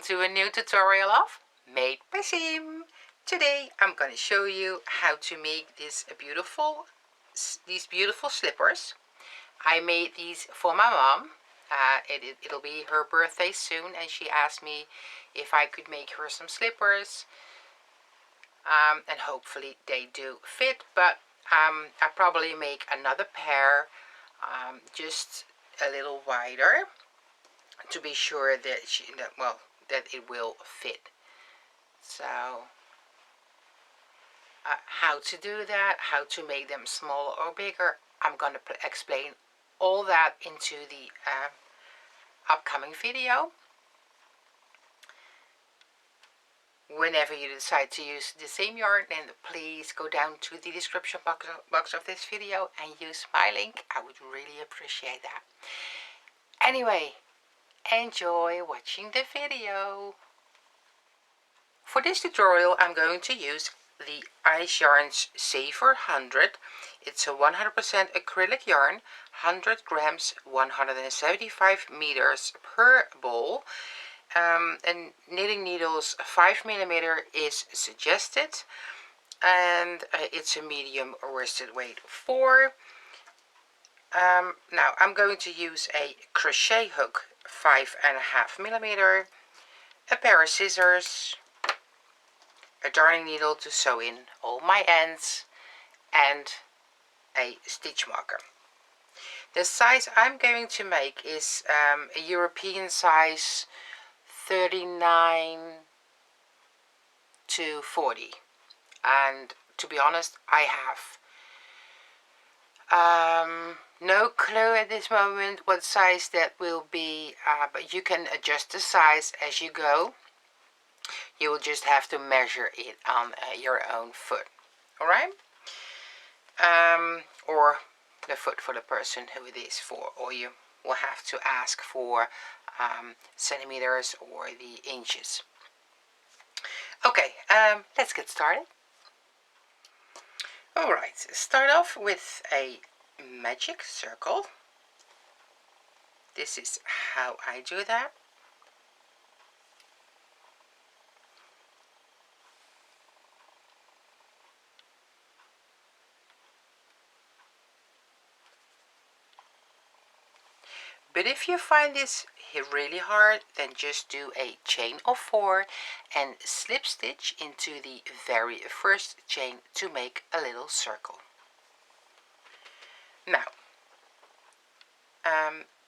welcome to a new tutorial of Made by Siem. Today I'm going to show you how to make these beautiful slippers. I made these for my mom. It'll be her birthday soon, and she asked me if I could make her some slippers, and hopefully they do fit, but I probably make another pair, just a little wider, to be sure that it will fit. So how to do that, how to make them smaller or bigger, I'm going to explain all that into the upcoming video. Whenever you decide to use the same yarn, then please go down to the description box of this video and use my link. I would really appreciate that. Anyway, enjoy watching the video. For this tutorial I'm going to use the Ice Yarns Saver 100. It's a 100% acrylic yarn, 100 grams, 175 meters per ball. And knitting needles 5mm is suggested, and it's a medium worsted weight 4. Now I'm going to use a crochet hook 5.5mm, a pair of scissors, a darning needle to sew in all my ends, and a stitch marker. The size I'm going to make is a European size 39 to 40, and to be honest, I have no clue at this moment what size that will be, but you can adjust the size as you go. You will just have to measure it on your own foot, alright? Or the foot for the person who it is for, or you will have to ask for centimeters or the inches. Okay, let's get started. Alright, start off with a magic circle. This is how I do that. But if you find this really hard, then just do a chain of 4 and slip stitch into the very first chain to make a little circle. Now,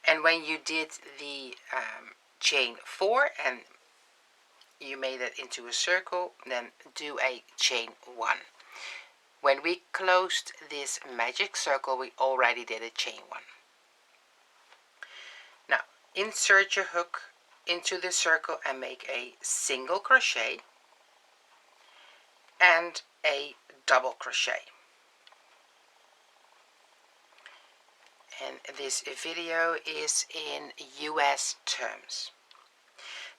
and when you did the chain 4 and you made it into a circle, then do a chain 1. When we closed this magic circle, we already did a chain 1. Now, insert your hook into the circle and make a single crochet and a double crochet. And this video is in US terms.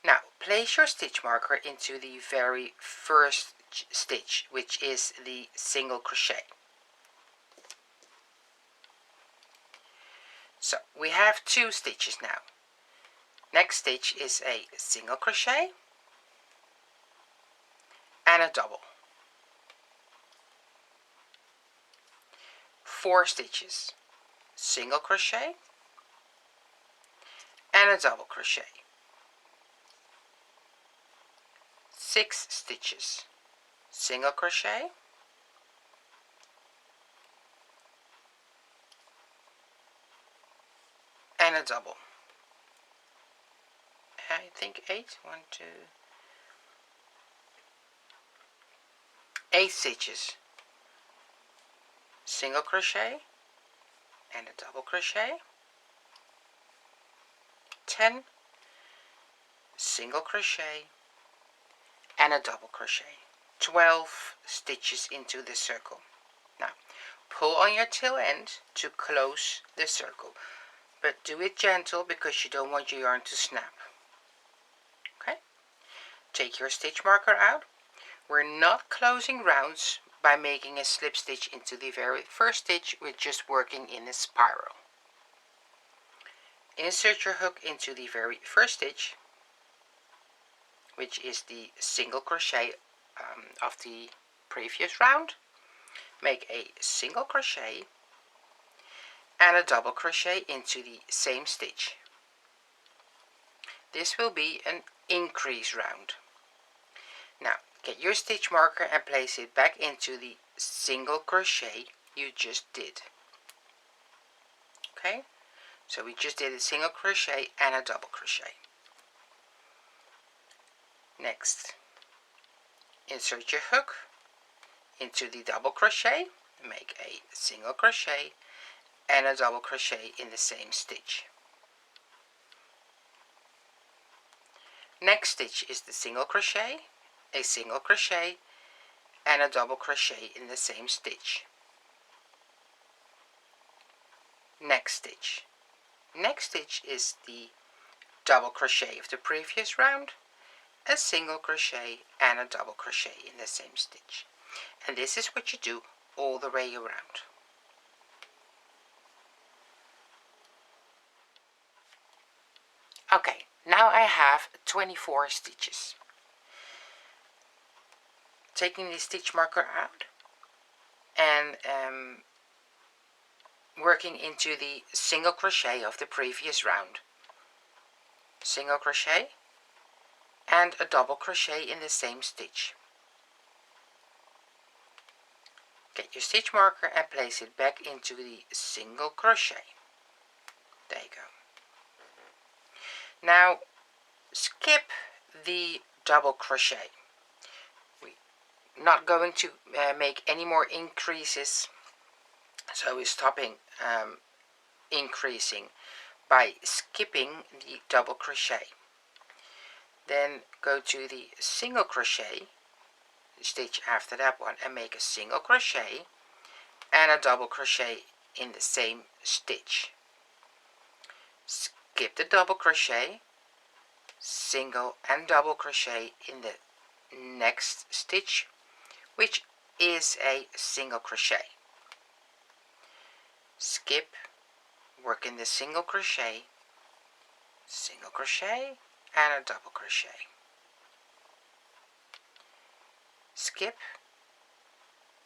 Now, place your stitch marker into the very first stitch, which is the single crochet. So we have 2 stitches now. Next stitch is a single crochet and a double. 4 stitches, single crochet and a double crochet. 6 stitches, single crochet and a double. I think 8, 1, 2, 8 stitches, single crochet and a double crochet. 10 single crochet and a double crochet. 12 stitches into the circle. Now pull on your tail end to close the circle, but do it gentle because you don't want your yarn to snap. Okay, take your stitch marker out. We're not closing rounds by making a slip stitch into the very first stitch. We're just working in a spiral. Insert your hook into the very first stitch which is the single crochet of the previous round, make a single crochet and a double crochet into the same stitch. This will be an increase round. Now get your stitch marker and place it back into the single crochet you just did. Okay, so we just did a single crochet and a double crochet. Next, insert your hook into the double crochet, make a single crochet and a double crochet in the same stitch. Next stitch is the single crochet, a single crochet and a double crochet in the same stitch. Next stitch. Next stitch is the double crochet of the previous round, a single crochet and a double crochet in the same stitch. And this is what you do all the way around. Okay, now I have 24 stitches. Taking the stitch marker out and working into the single crochet of the previous round. Single crochet and a double crochet in the same stitch. Get your stitch marker and place it back into the single crochet. There you go. Now skip the double crochet. We're not going to make any more increases, so we're stopping increasing by skipping the double crochet. Then go to the single crochet, the stitch after that one, and make a single crochet and a double crochet in the same stitch. Skip the double crochet, single and double crochet in the next stitch, which is a single crochet. Skip, work in the single crochet and a double crochet. Skip,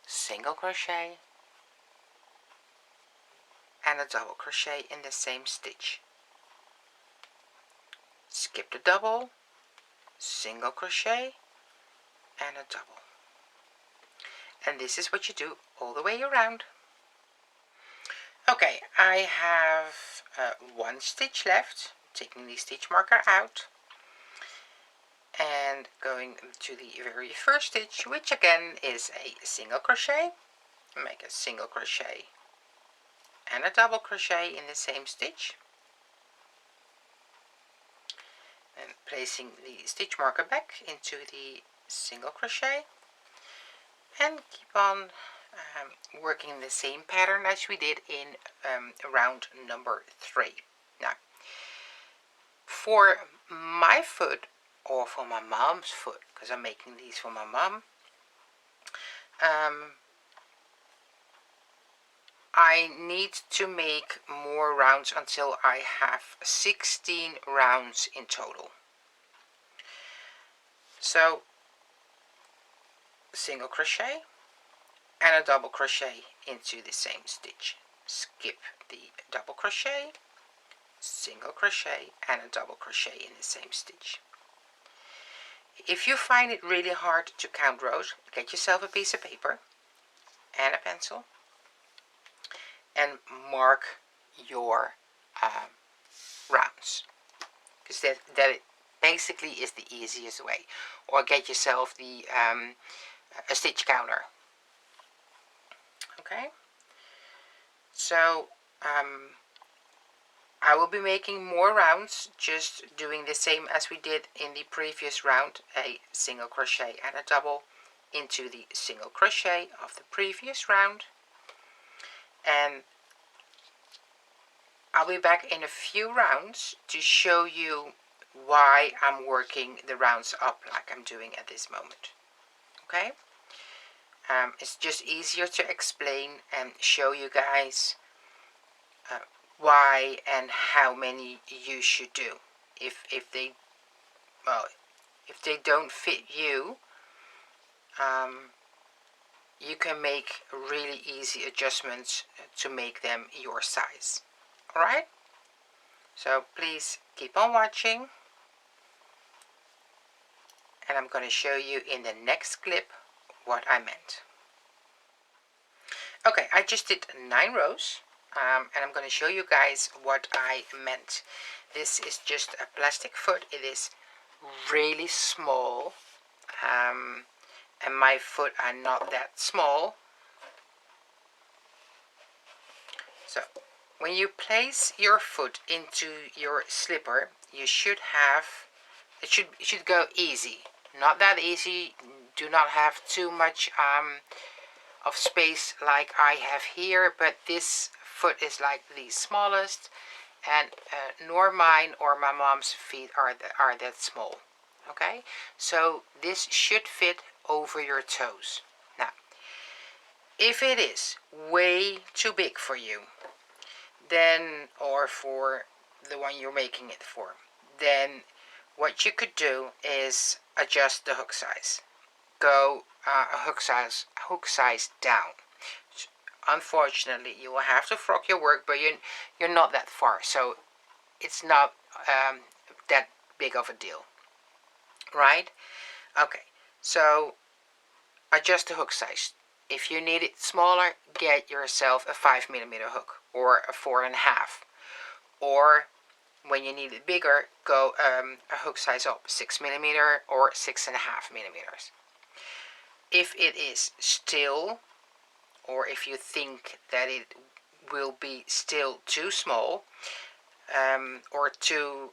single crochet and a double crochet in the same stitch. Skip the double, single crochet and a double. And this is what you do all the way around. Okay, I have one stitch left, taking the stitch marker out and going to the very first stitch, which again is a single crochet. Make a single crochet and a double crochet in the same stitch, and placing the stitch marker back into the single crochet, and keep on working the same pattern as we did in round number 3. Now, for my foot, or for my mom's foot, because I'm making these for my mom, I need to make more rounds until I have 16 rounds in total. So single crochet and a double crochet into the same stitch. Skip the double crochet, single crochet and a double crochet in the same stitch. If you find it really hard to count rows, get yourself a piece of paper and a pencil and mark your rounds, because that basically is the easiest way. Or get yourself the a stitch counter. Okay, so I will be making more rounds, just doing the same as we did in the previous round, a single crochet and a double into the single crochet of the previous round. And I'll be back in a few rounds to show you why I'm working the rounds up like I'm doing at this moment. Okay, it's just easier to explain and show you guys why and how many you should do. If they, well, if they don't fit you, you can make really easy adjustments to make them your size. Alright? So please keep on watching, and I'm going to show you in the next clip what I meant. Okay, I just did 9 rows, and I'm going to show you guys what I meant. This is just a plastic foot. It is really small, and my foot are not that small. So when you place your foot into your slipper, you should have, it should go easy, not that easy. Do not have too much of space like I have here, but this foot is like the smallest, and nor mine or my mom's feet are that small. Okay, so this should fit over your toes. Now, if it is way too big for you, then, or for the one you're making it for, then what you could do is adjust the hook size. Go a hook size down. Unfortunately, you will have to frock your work, but you're not that far, so it's not that big of a deal, right? Okay, so adjust the hook size. If you need it smaller, get yourself a 5mm hook or a 4.5, or when you need it bigger, go a hook size up, 6mm or 6.5mm. If it is still, or if you think that it will be still too small, or too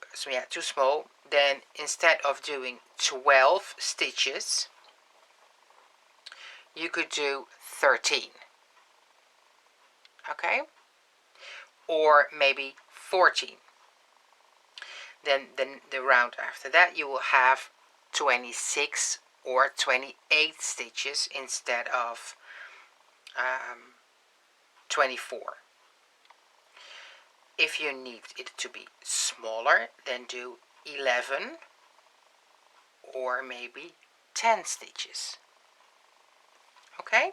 small, then instead of doing 12 stitches, you could do 13. Okay? Or maybe 14. Then the round after that, you will have 26 or 28 stitches instead of 24. If you need it to be smaller, then do 11 or maybe 10 stitches. Okay?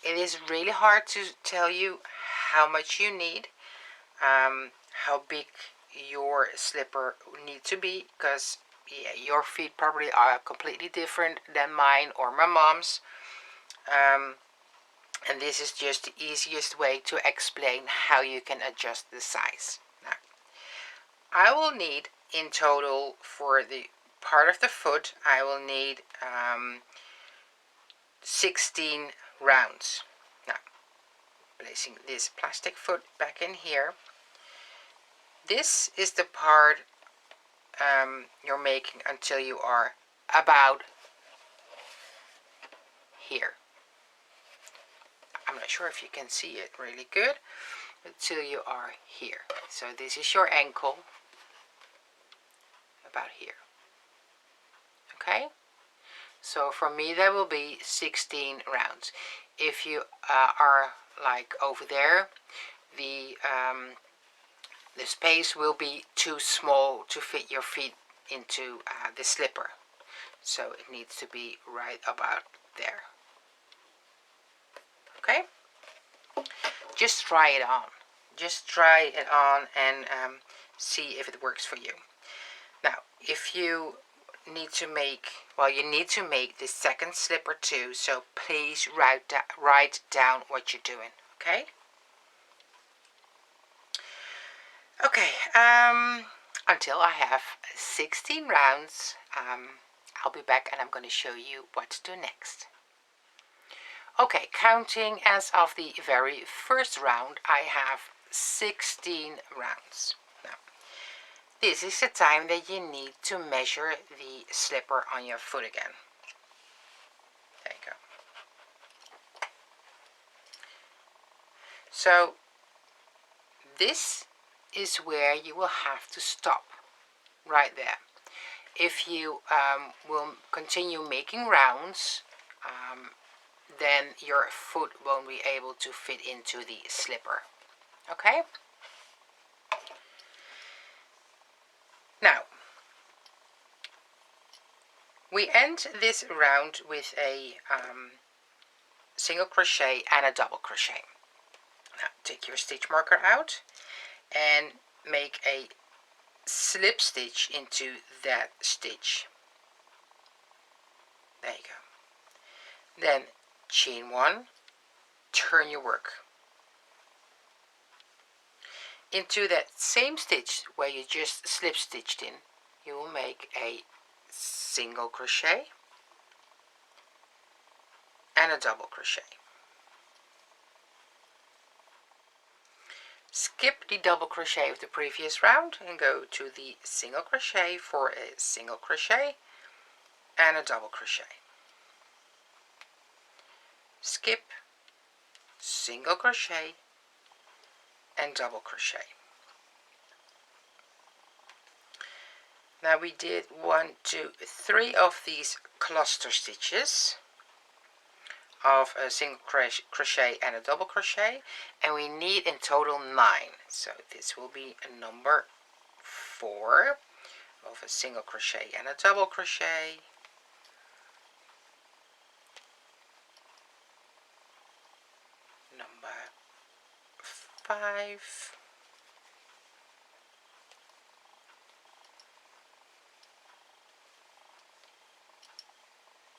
It is really hard to tell you how much you need, how big your slipper need to be, because your feet probably are completely different than mine or my mom's. And this is just the easiest way to explain how you can adjust the size. Now, I will need in total for the part of the foot, I will need 16 rounds. Now, placing this plastic foot back in here, this is the part you're making until you are about here. I'm not sure if you can see it really good, until you are here. So this is your ankle, about here. Okay? So for me that will be 16 rounds. If you are like over there, the space will be too small to fit your feet into the slipper. So it needs to be right about there. Okay? Just try it on. Just try it on and see if it works for you. Now, if you need to make, well, you need to make the second slipper too, so please write down what you're doing, okay? Okay, until I have 16 rounds, I'll be back and I'm going to show you what to do next. Okay, counting as of the very first round, I have 16 rounds. Now, this is the time that you need to measure the slipper on your foot again. There you go. So, this is where you will have to stop, right there. If you will continue making rounds, then your foot won't be able to fit into the slipper. Okay? Now, We end this round with a single crochet and a double crochet. Now take your stitch marker out and make a slip stitch into that stitch. There you go. Then chain 1, turn your work. Into that same stitch where you just slip stitched in, you will make a single crochet and a double crochet. Skip the double crochet of the previous round and go to the single crochet for a single crochet and a double crochet. Skip, single crochet and double crochet. Now we did 1, 2, 3 of these cluster stitches of a single crochet and a double crochet, and we need in total 9. So this will be a number 4 of a single crochet and a double crochet, number 5,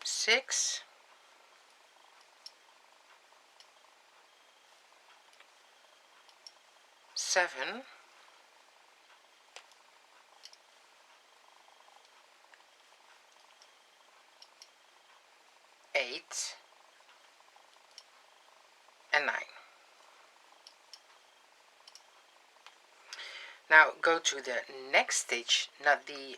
six, 7, 8, and 9. Now go to the next stitch, not the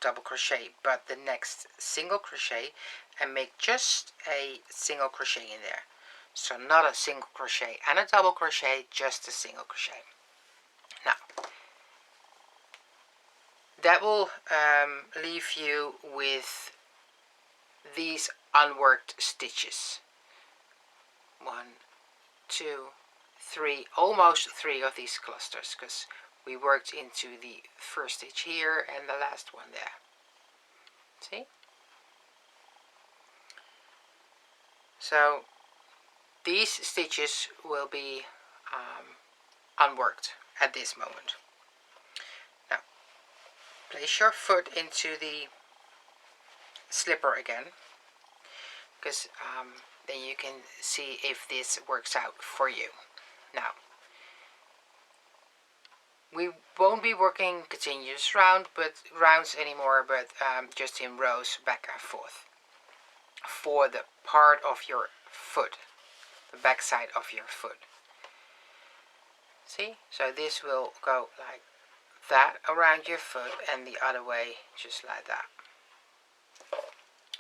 double crochet, but the next single crochet, and make just a single crochet in there. So not a single crochet and a double crochet, just a single crochet. Now that will leave you with these unworked stitches. 1, 2, 3, almost 3 of these clusters, because we worked into the first stitch here and the last one there. See? So these stitches will be unworked at this moment. Now place your foot into the slipper again, because then you can see if this works out for you. Now we won't be working continuous rounds anymore, but just in rows back and forth for the part of your foot, the back side of your foot. See? So this will go like that around your foot and the other way, just like that.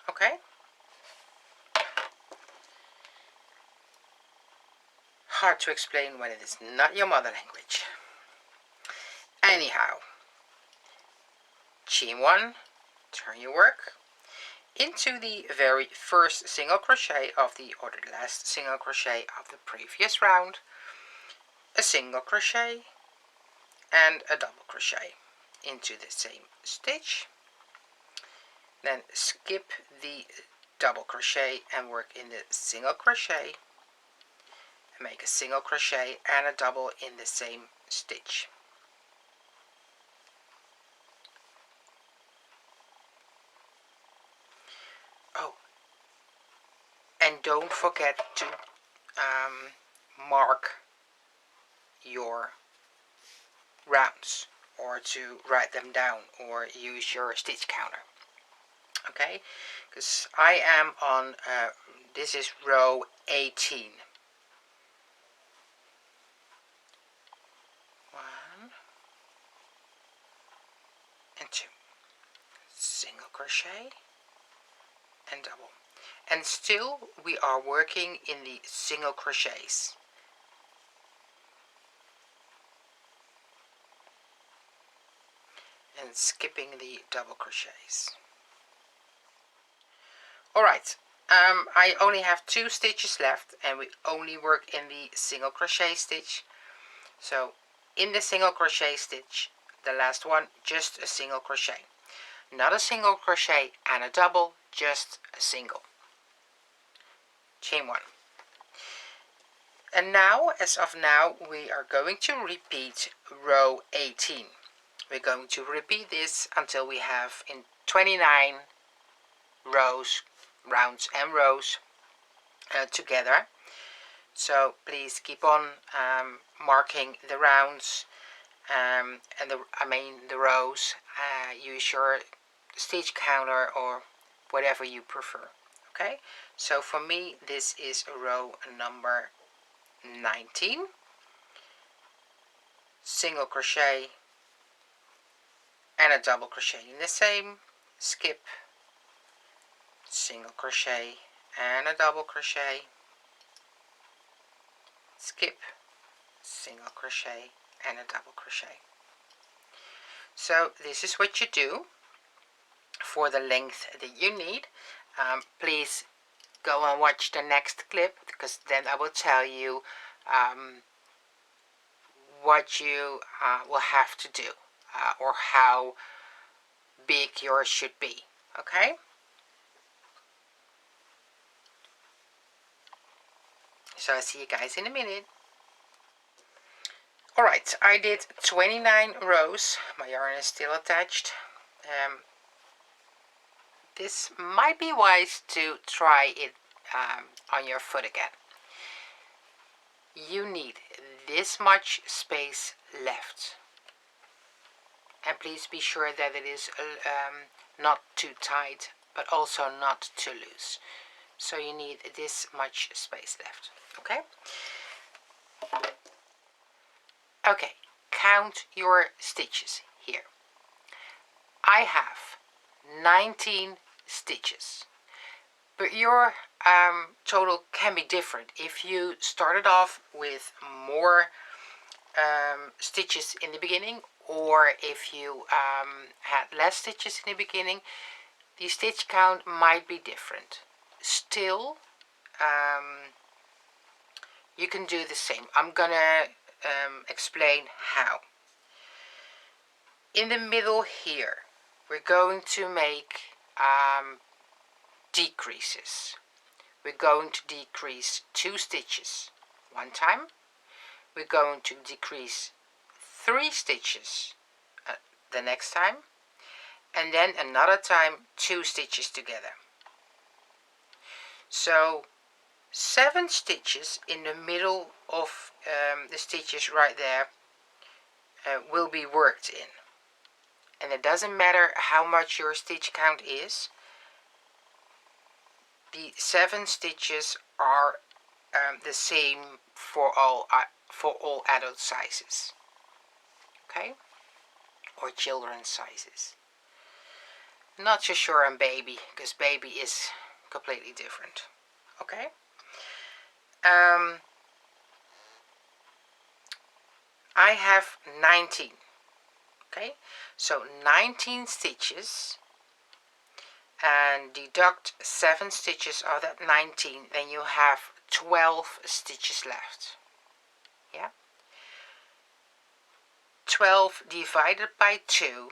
Okay? Hard to explain when it is not your mother language. Anyhow, chain 1, turn your work into the very first single crochet of the, or the last single crochet of the previous round, a single crochet and a double crochet into the same stitch. Then skip the double crochet and work in the single crochet and make a single crochet and a double in the same stitch. Oh, and don't forget to mark your rounds, or to write them down, or use your stitch counter. Okay, because I am on this is row 18. 1 and 2, single crochet and double, and still we are working in the single crochets. And skipping the double crochets. Alright, I only have 2 stitches left, and we only work in the single crochet stitch. So in the single crochet stitch, the last one, just a single crochet. not a single crochet and a double, just a single. Chain 1. And now, as of now, we are going to repeat row 18. We're going to repeat this until we have in 29 rows, rounds and rows together. So please keep on marking the rounds and the rows. Use your stitch counter or whatever you prefer. Okay, so for me this is row number 19. Single crochet and a double crochet in the same, skip, single crochet and a double crochet, skip, single crochet and a double crochet. So this is what you do for the length that you need. Please go and watch the next clip, because then I will tell you what you will have to do or how big yours should be. Okay, so I'll see you guys in a minute. Alright, I did 29 rows. My yarn is still attached. This might be wise to try it on your foot again. You need this much space left. And please be sure that it is not too tight, but also not too loose. So you need this much space left. Okay? Okay, count your stitches here. I have 19 stitches, but your total can be different. If you started off with more stitches in the beginning, or if you had less stitches in the beginning, the stitch count might be different. Still, you can do the same. I'm gonna explain how. In the middle here, we're going to make decreases. We're going to decrease 2 stitches one time. We're going to decrease 3 stitches the next time, and then another time 2 stitches together. So 7 stitches in the middle of the stitches right there will be worked in. And it doesn't matter how much your stitch count is, the 7 stitches are the same for all adult sizes, okay, or children's sizes. Not so sure on baby, because baby is completely different. Okay, I have 19. Okay, so 19 stitches, and deduct 7 stitches of that 19, then you have 12 stitches left. Yeah, 12 divided by 2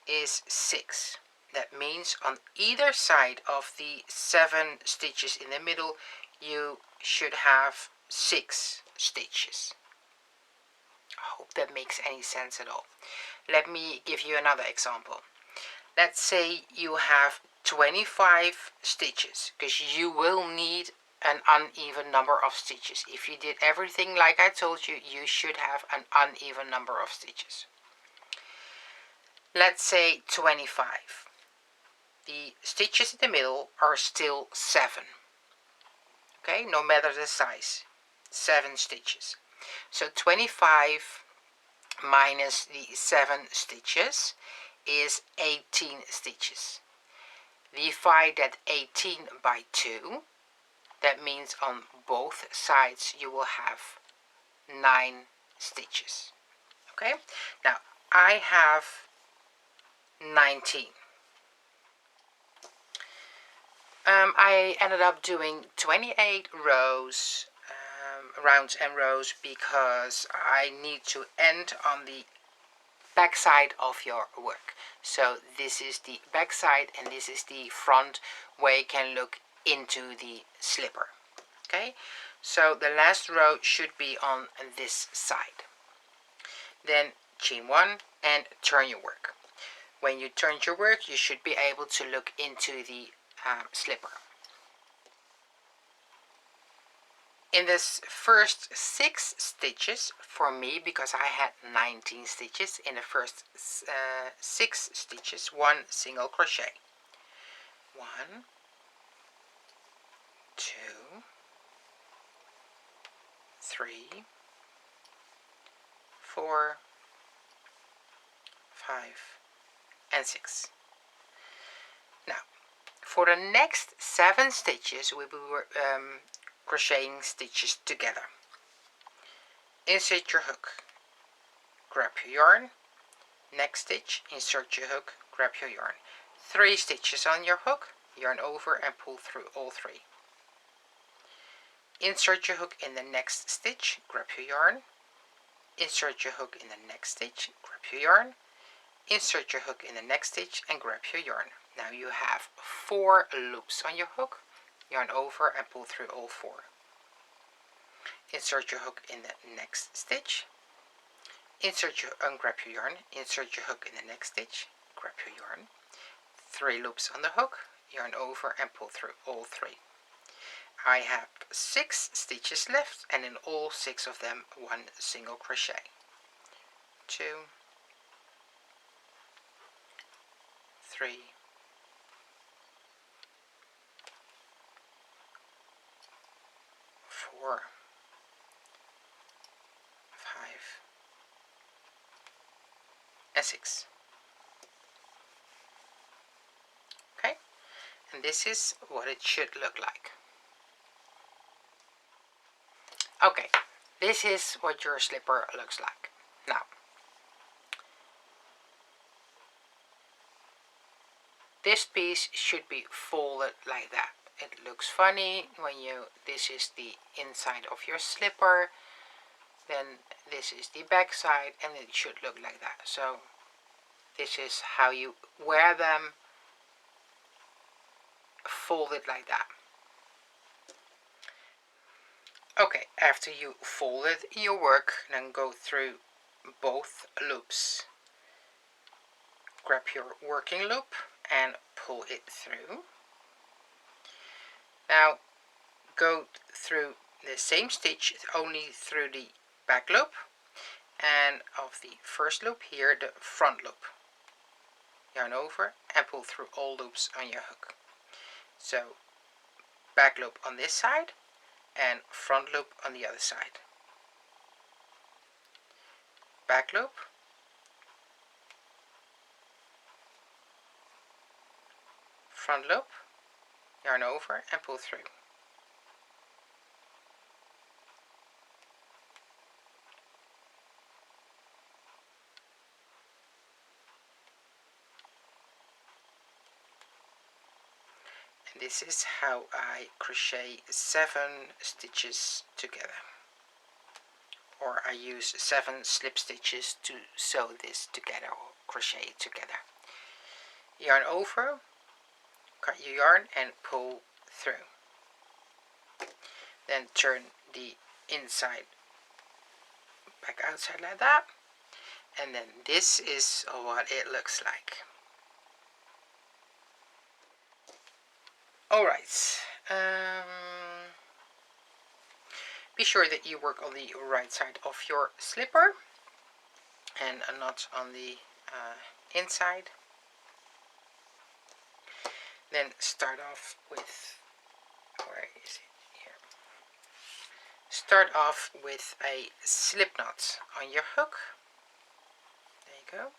is 6. That means on either side of the 7 stitches in the middle, you should have 6 stitches. I hope that makes any sense at all. Let me give you another example. Let's say you have 25 stitches, because you will need an uneven number of stitches. If you did everything like I told you, you should have an uneven number of stitches. Let's say 25. The stitches in the middle are still 7. Okay, no matter the size, 7 stitches. So 25 minus the 7 stitches is 18 stitches. Divide that 18 by 2. That means on both sides you will have 9 stitches. Okay, now I have 19. I ended up doing 28 rows, rounds and rows, because I need to end on the back side of your work. So this is the back side and this is the front where you can look into the slipper. Okay, so the last row should be on this side. Then chain 1 and turn your work. When you turn your work, you should be able to look into the slipper. In this first 6 stitches, for me, because I had 19 stitches, in the first 6 stitches, 1 single crochet. 1, 2, 3, 4, 5, and 6. Now, for the next 7 stitches, we will crocheting stitches together. Insert your hook, grab your yarn, next stitch, insert your hook, grab your yarn. 3 stitches on your hook, yarn over and pull through all 3. Insert your hook in the next stitch, grab your yarn, insert your hook in the next stitch, grab your yarn, insert your hook in the next stitch and grab your yarn. Now you have 4 loops on your hook, yarn over and pull through all 4. Insert your hook in the next stitch, insert your grab your yarn, insert your hook in the next stitch, grab your yarn, 3 loops on the hook, yarn over and pull through all 3. I have 6 stitches left and in all 6 of them 1 single crochet. 2, 3, 4, 5, and 6. Okay, and this is what it should look like. Okay, this is what your slipper looks like. Now, this piece should be folded like that. It looks funny when this is the inside of your slipper, then this is the back side, and it should look like that. So this is how you wear them, folded like that. Okay, after you folded your work, then go through both loops. Grab your working loop and pull it through. Now go through the same stitch, only through the back loop, and of the first loop here, the front loop. Yarn over and pull through all loops on your hook. So back loop on this side and front loop on the other side. Back loop, front loop, yarn over and pull through. And this is how I crochet 7 stitches together. Or I use 7 slip stitches to sew this together or crochet it together. Yarn over, cut your yarn and pull through. Then turn the inside back outside like that, and then this is what it looks like. Alright, be sure that you work on the right side of your slipper and not on the inside. Then start off with, where is it here? Start off with a slip knot on your hook. There you go.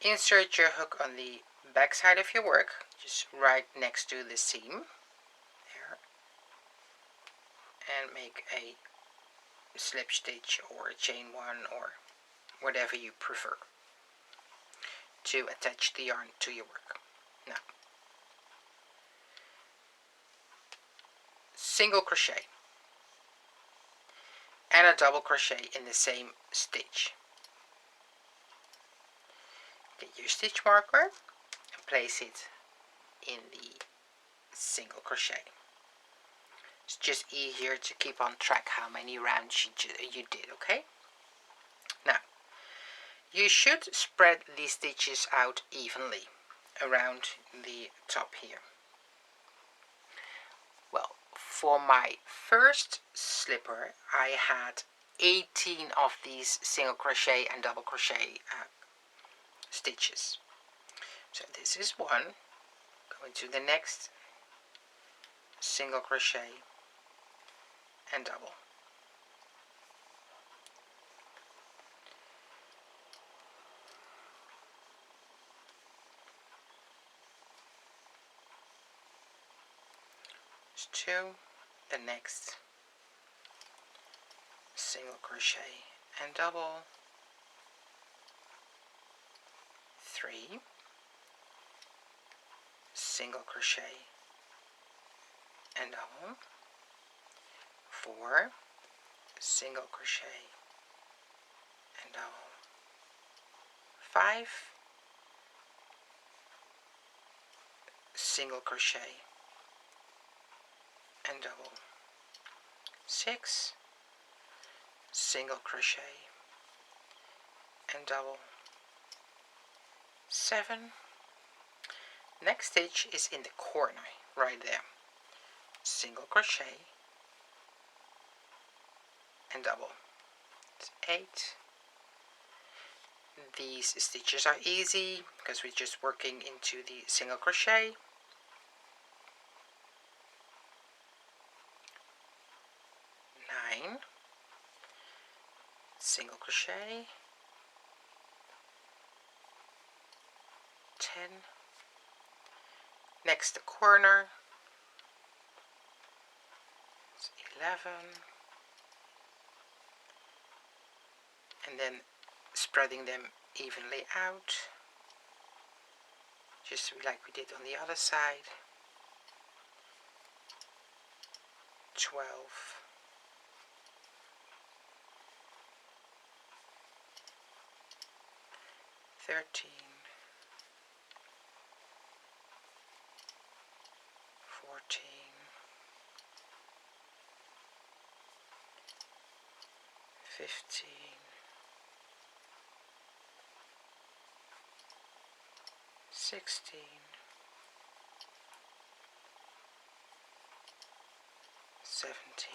Insert your hook on the back side of your work, just right next to the seam there, and make a slip stitch or a chain 1 or whatever you prefer to attach the yarn to your work. Now, single crochet and a double crochet in the same stitch. Get your stitch marker and place it in the single crochet. It's just easier to keep on track how many rounds you did, okay? Now, you should spread these stitches out evenly around the top here. Well, for my first slipper, I had 18 of these single crochet and double crochet stitches. So this is one. Going to the next, single crochet and double. There's two, the next, single crochet and double, 3, single crochet and double, 4, single crochet and double, 5, single crochet and double, 6, single crochet and double, 7. Next stitch is in the corner right there, single crochet and double, it's 8. These stitches are easy because we're just working into the single crochet. 9, single crochet, 10, next the corner, it's 11, and then spreading them evenly out, just like we did on the other side, 12, 13, 14, 15, 16, 17,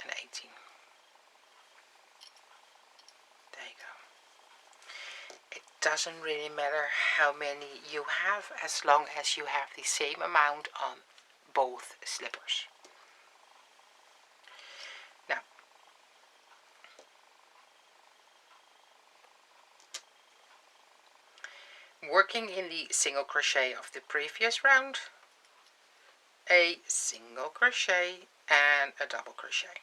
and 18. There you go. It doesn't really matter how many you have as long as you have the same amount on both slippers. Now, working in the single crochet of the previous round, a single crochet and a double crochet.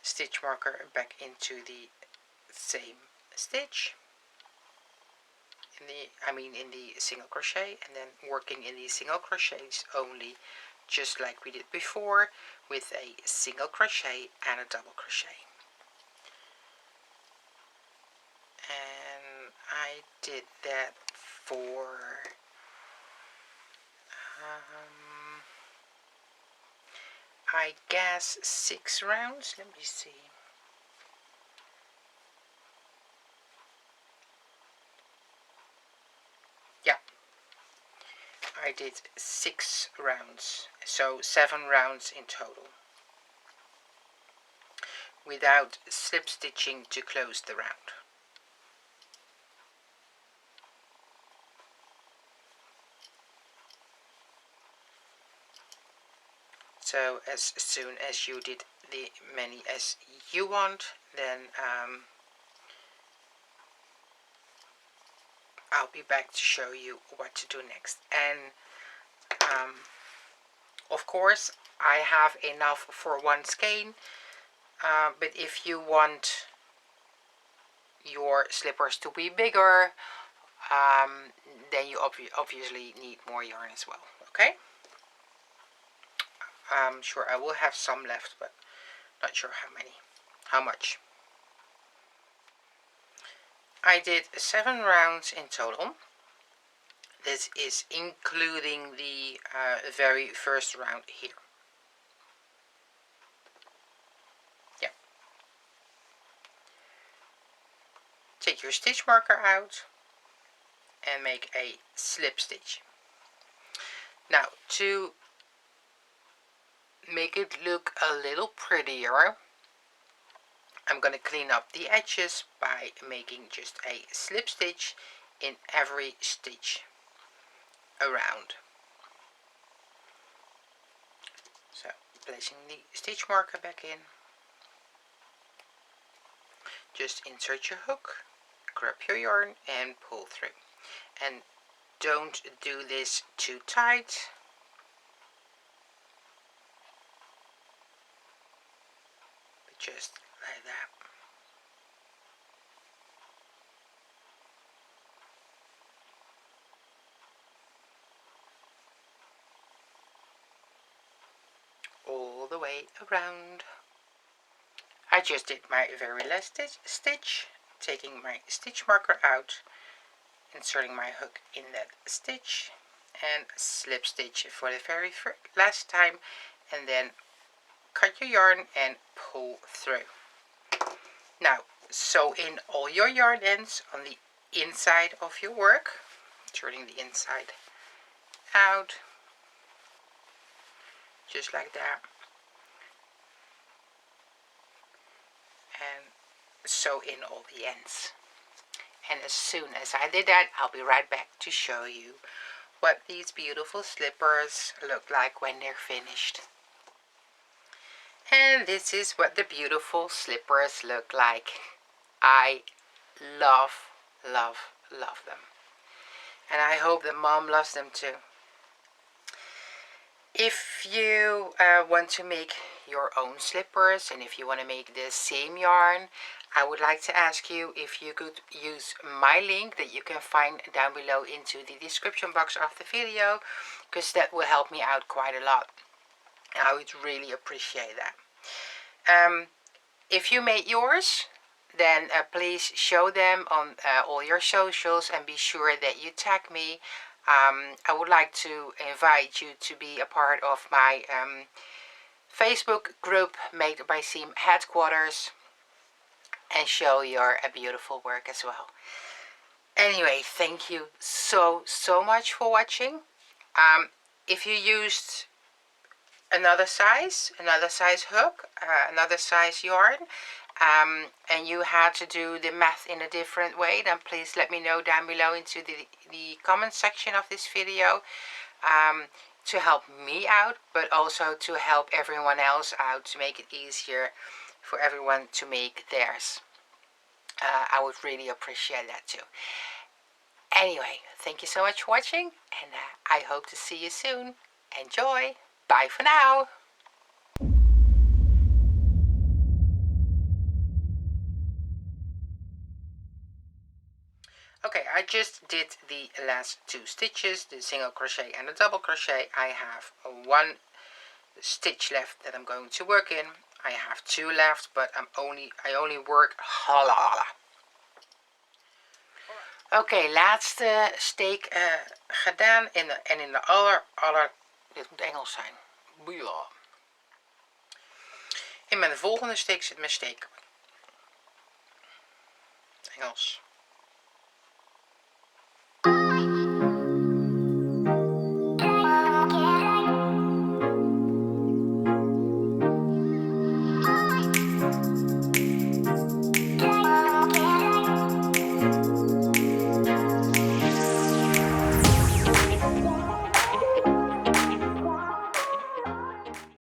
Stitch marker back into the same stitch, in the single crochet, and then working in the single crochets only, just like we did before, with a single crochet and a double crochet. And I did that for I guess 6 rounds. Let me see. Yeah, I did 6 rounds, so 7 rounds in total, without slip stitching to close the round. So as soon as you did the many as you want, then I'll be back to show you what to do next. And of course I have enough for 1 skein, but if you want your slippers to be bigger, then you obviously need more yarn as well. Okay, I'm sure I will have some left, but not sure how much. I did 7 rounds in total. This is including the very first round here. Yeah. Take your stitch marker out and make a slip stitch. Now, to make it look a little prettier, I'm going to clean up the edges by making just a slip stitch in every stitch around. So, placing the stitch marker back in, just insert your hook, grab your yarn and pull through. And don't do this too tight. But just like that. All the way around. I just did my very last stitch, taking my stitch marker out, inserting my hook in that stitch and slip stitch for the very last time, and then cut your yarn and pull through. Now, sew in all your yarn ends on the inside of your work, turning the inside out, just like that, and sew in all the ends. And as soon as I did that, I'll be right back to show you what these beautiful slippers look like when they're finished. And this is what the beautiful slippers look like. I love, love, love them. And I hope that Mom loves them too. If you want to make your own slippers, and if you want to make the same yarn, I would like to ask you if you could use my link that you can find down below into the description box of the video, because that will help me out quite a lot. I would really appreciate that. If you made yours, then please show them on all your socials and be sure that you tag me. I would like to invite you to be a part of my Facebook group Made by Siem headquarters and show your beautiful work as well. Anyway, thank you so much for watching. If you used another size hook, another size yarn, and you had to do the math in a different way, then please let me know down below into the comment section of this video, to help me out, but also to help everyone else out, to make it easier for everyone to make theirs. I would really appreciate that too. Anyway, thank you so much for watching, and I hope to see you soon. Enjoy! Bye for now! Okay, I just did the last 2 stitches, the single crochet and the double crochet. I have 1 stitch left that I'm going to work in. I have 2 left, but I only work halala. Oké, laatste steek gedaan en in de dit moet Engels zijn. Boeia. In mijn volgende steek zit mijn steek. Engels.